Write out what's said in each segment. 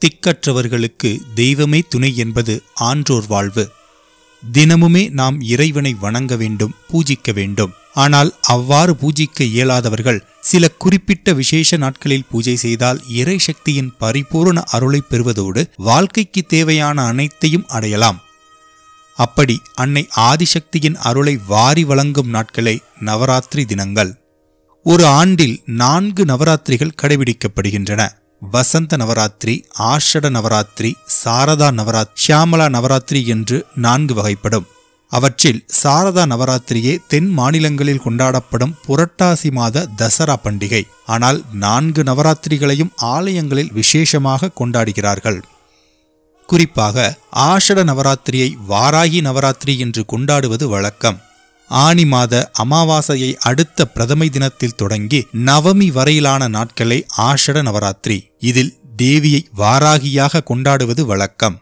திக்கற்றவர்களுக்கு தெய்வமே துணை என்பது ஆன்றோர் வாழ்வு. தினமுமே நாம் இறைவனை வணங்க வேண்டும், பூஜிக்க வேண்டும். ஆனால் அவ்வாறு பூஜிக்க இயலாதவர்கள் சில குறிப்பிட்ட விசேஷ நாட்களில் பூஜை செய்தால் இறை சக்தியின் பரிபூர்ண அருளை பெறுவதோடு வாழ்க்கைக்கு தேவையான அனைத்தையும் அடையலாம். அப்படி அன்னை ஆதிசக்தியின் அருளை வாரி வழங்கும் நாட்களே நவராத்திரி தினங்கள். ஒரு ஆண்டில் 4 நவராத்திரிகள் கடைபிடிக்கப்படுகின்றன. வசந்த நவராத்திரி, ஆஷட நவராத்திரி, சாரதா நவராத்திரி, ஷியாமலா நவராத்திரி என்று 4 வகைப்படும். அவற்றில் சாரதா நவராத்திரியே தென் மாநிலங்களில் கொண்டாடப்படும் புரட்டாசி மாத தசரா பண்டிகை. ஆனால் 4 நவராத்திரிகளையும் ஆலயங்களில் விசேஷமாக கொண்டாடுகிறார்கள். குறிப்பாக ஆஷட நவராத்திரியை வாராகி நவராத்திரி என்று கொண்டாடுவது வழக்கம். ஆனி மாத அமாவாசையை அடுத்த பிரதமை தினத்தில் தொடங்கி நவமி வரையிலான நாட்களே ஆஷட நவராத்திரி. இதில் தேவியை வாராகியாக கொண்டாடுவது வழக்கம்.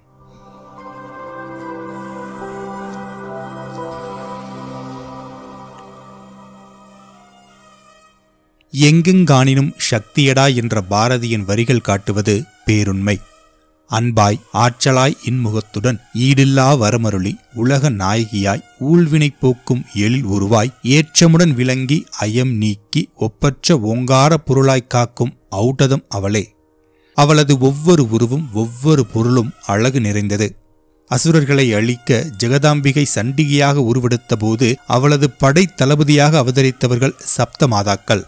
எங்குங்காணினும் சக்தியடா என்ற பாரதியின் வரிகள் காட்டுவது பேருண்மை. அன்பாய் ஆற்றலாய் இன்முகத்துடன் ஈடில்லா வரமருளி உலக நாயகியாய் ஊழ்வினை போக்கும் எழில் உருவாய் ஏற்றமுடன் விளங்கி அயம் நீக்கி ஒப்பற்ற ஓங்கார பொருளாய்க் காக்கும் ஔடதம் அவளே. அவளது ஒவ்வொரு உருவும் ஒவ்வொரு பொருளும் அழகு நிறைந்தது. அசுரர்களை அழிக்க ஜெகதாம்பிகை சண்டிகையாக உருவெடுத்த போது அவளது படை தளபதியாக அவதரித்தவர்கள் சப்த மாதாக்கள்.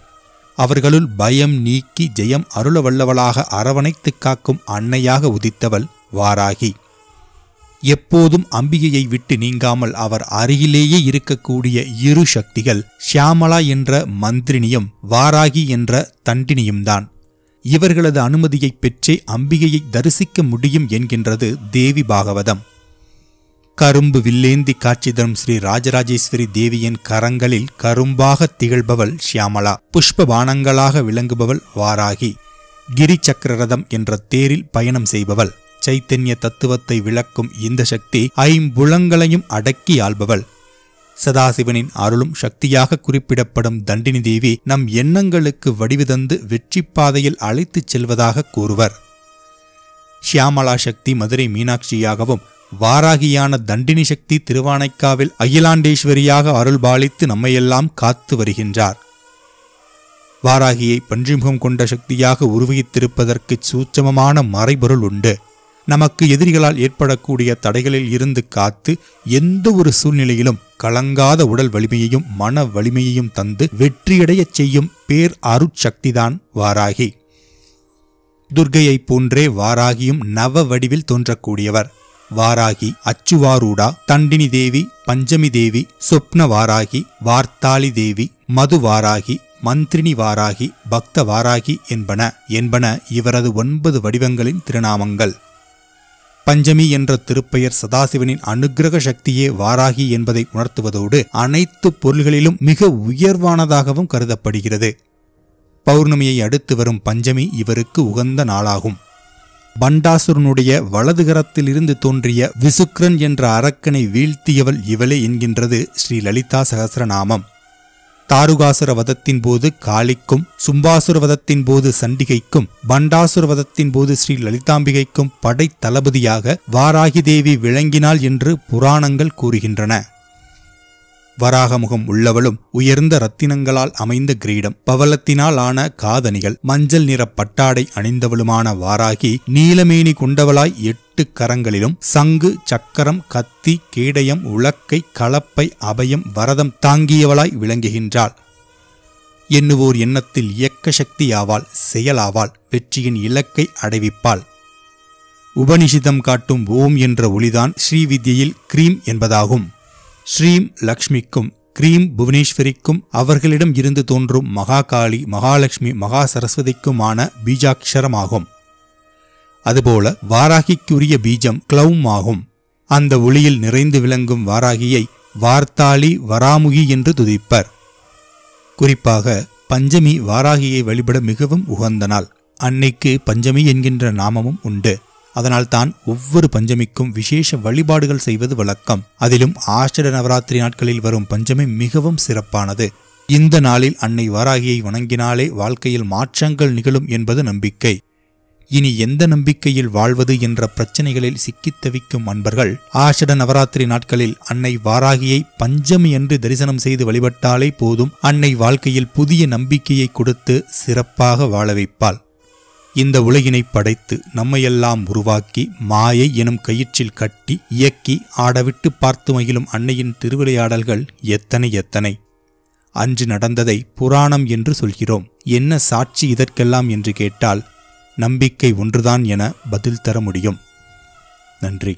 அவர்களுள் பயம் நீக்கி ஜெயம் அருள வல்லவளாக அரவணைத்து காக்கும் அன்னையாக உதித்தவள் வாராகி. எப்போதும் அம்பிகையை விட்டு நீங்காமல் அவர் அருகிலேயே இருக்கக்கூடிய இரு சக்திகள் ஷியாமலா என்ற மந்திரினியும் வாராகி என்ற தண்டினியும்தான். இவர்களது அனுமதியை பெற்றே அம்பிகையை தரிசிக்க முடியும் என்கின்றது தேவி பாகவதம். கரும்பு வில்லேந்தி காட்சி தரும் ஸ்ரீ ராஜராஜேஸ்வரி தேவியின் கரங்களில் கரும்பாக திகழ்பவள் ஷியாமலா, புஷ்ப பானங்களாக விளங்குபவள் வாராகி. கிரி சக்கர ரதம் என்ற தேரில் பயணம் செய்பவள். சைத்தன்ய தத்துவத்தை விளக்கும் இந்த சக்தி 5 புலங்களையும் அடக்கி ஆள்பவள். சதாசிவனின் அருளும் சக்தியாக குறிப்பிடப்படும் தண்டினி தேவி நம் எண்ணங்களுக்கு வடிவு தந்து வெற்றி பாதையில் அழைத்துச் செல்வதாக கூறுவர். ஷியாமலா சக்தி மதுரை மீனாட்சியாகவும் வாராகியான தண்டினி சக்தி திருவானைக்காவில் அகிலாண்டேஸ்வரியாக அருள்பாலித்து நம்மையெல்லாம் காத்து வருகின்றார். வாராகியை பன்றிமுகம் கொண்ட சக்தியாக உருவகித்திருப்பதற்கு சூட்சமமான மறைபொருள் உண்டு. நமக்கு எதிரிகளால் ஏற்படக்கூடிய தடைகளில் இருந்து காத்து எந்த ஒரு சூழ்நிலையிலும் கலங்காத உடல் வலிமையையும் மன வலிமையையும் தந்து வெற்றியடையச் செய்யும் பேர் அருட்சக்திதான் வாராகி. துர்க்கையைப் போன்றே வாராகியும் நவ வடிவில் தோன்றக்கூடியவர். வாராகி, அச்சுவாரூடா, தண்டினி தேவி, பஞ்சமி தேவி, சொப்ன வாராகி, வார்த்தாளி தேவி, மது வாராகி, மந்திரினி வாராகி, பக்த வாராகி என்பன இவரது 9 வடிவங்களின் திருநாமங்கள். பஞ்சமி என்ற திருப்பெயர் சதாசிவனின் அனுக்கிரக சக்தியே வாராகி என்பதை உணர்த்துவதோடு அனைத்து பொருள்களிலும் மிக உயர்வானதாகவும் கருதப்படுகிறது. பௌர்ணமியை அடுத்து வரும் பஞ்சமி இவருக்கு உகந்த நாளாகும். பண்டாசுரனுடைய வலதுகரத்திலிருந்து தோன்றிய விசுக்ரன் என்ற அரக்கனை வீழ்த்தியவள் இவளே என்கின்றது ஸ்ரீ லலிதா சகஸ்ரநாமம். தாருகாசுர வதத்தின் போது காளிக்கும், சும்பாசுர வதத்தின் போது சண்டிகைக்கும், பண்டாசுர வதத்தின் போது ஸ்ரீ லலிதாம்பிகைக்கும் படை தளபதியாக வாராகி தேவி விளங்கினாள் என்று புராணங்கள் கூறுகின்றன. வராகமுகம் உள்ளவளும் உயர்ந்த ரத்தினங்களால் அமைந்த கிரீடம், பவளத்தினால் ஆன காதணிகள், மஞ்சள் நிற பட்டாடை அணிந்தவளுமான வாராகி நீலமேனி கொண்டவளாய் 8 கரங்களிலும் சங்கு, சக்கரம், கத்தி, கேடயம், உலக்கை, கலப்பை, அபயம், வரதம் தாங்கியவளாய் விளங்குகின்றாள். எண்ணுவோர் எண்ணத்தில் இயக்க சக்தியாவாள், செயலாவாள், வெற்றியின் இலக்கை அடைவிப்பாள். உபனிஷிதம் காட்டும் ஓம் என்ற ஒளிதான் ஸ்ரீவித்யில் கிரீம் என்பதாகும். ஸ்ரீம் லக்ஷ்மிக்கும் கிரீம் புவனேஸ்வரிக்கும் அவர்களிடம் இருந்து தோன்றும் மகாகாளி, மகாலட்சுமி, மகா சரஸ்வதிக்குமான பீஜாட்சரமாகும். அதுபோல வாராகிக்குரிய பீஜம் க்ளௌம் ஆகும். அந்த ஒளியில் நிறைந்து விளங்கும் வாராகியை வார்த்தாளி, வராமுகி என்று துதிப்பர். குறிப்பாக பஞ்சமி வாராகியை வழிபட மிகவும் உகந்த நாள். அன்னைக்கு பஞ்சமி என்கின்ற நாமமும் உண்டு. அதனால்தான் ஒவ்வொரு பஞ்சமிக்கும் விசேஷ வழிபாடுகள் செய்வது வழக்கம். அதிலும் ஆஷட நவராத்திரி நாட்களில் வரும் பஞ்சமி மிகவும் சிறப்பானது. இந்த நாளில் அன்னை வாராகியை வணங்கினாலே வாழ்க்கையில் மாற்றங்கள் நிகழும் என்பது நம்பிக்கை. இனி எந்த நம்பிக்கையில் வாழ்வது என்ற பிரச்சனைகளில் சிக்கித் தவிக்கும் அன்பர்கள் ஆஷட நவராத்திரி நாட்களில் அன்னை வாராகியை பஞ்சமி என்று தரிசனம் செய்து வழிபட்டாலே போதும். அன்னை வாழ்க்கையில் புதிய நம்பிக்கையை கொடுத்து சிறப்பாக வாழ வைப்பாள். இந்த உலகினை படைத்து நம்மையெல்லாம் உருவாக்கி மாயை எனும் கயிற்றில் கட்டி இயக்கி ஆடவிட்டு பார்த்து மகிழும் அன்னையின் திருவிளையாடல்கள் எத்தனை எத்தனை. அன்று நடந்ததை புராணம் என்று சொல்கிறோம். என்ன சாட்சி இதற்கெல்லாம் என்று கேட்டால் நம்பிக்கை ஒன்றுதான் என பதில் தர முடியும். நன்றி.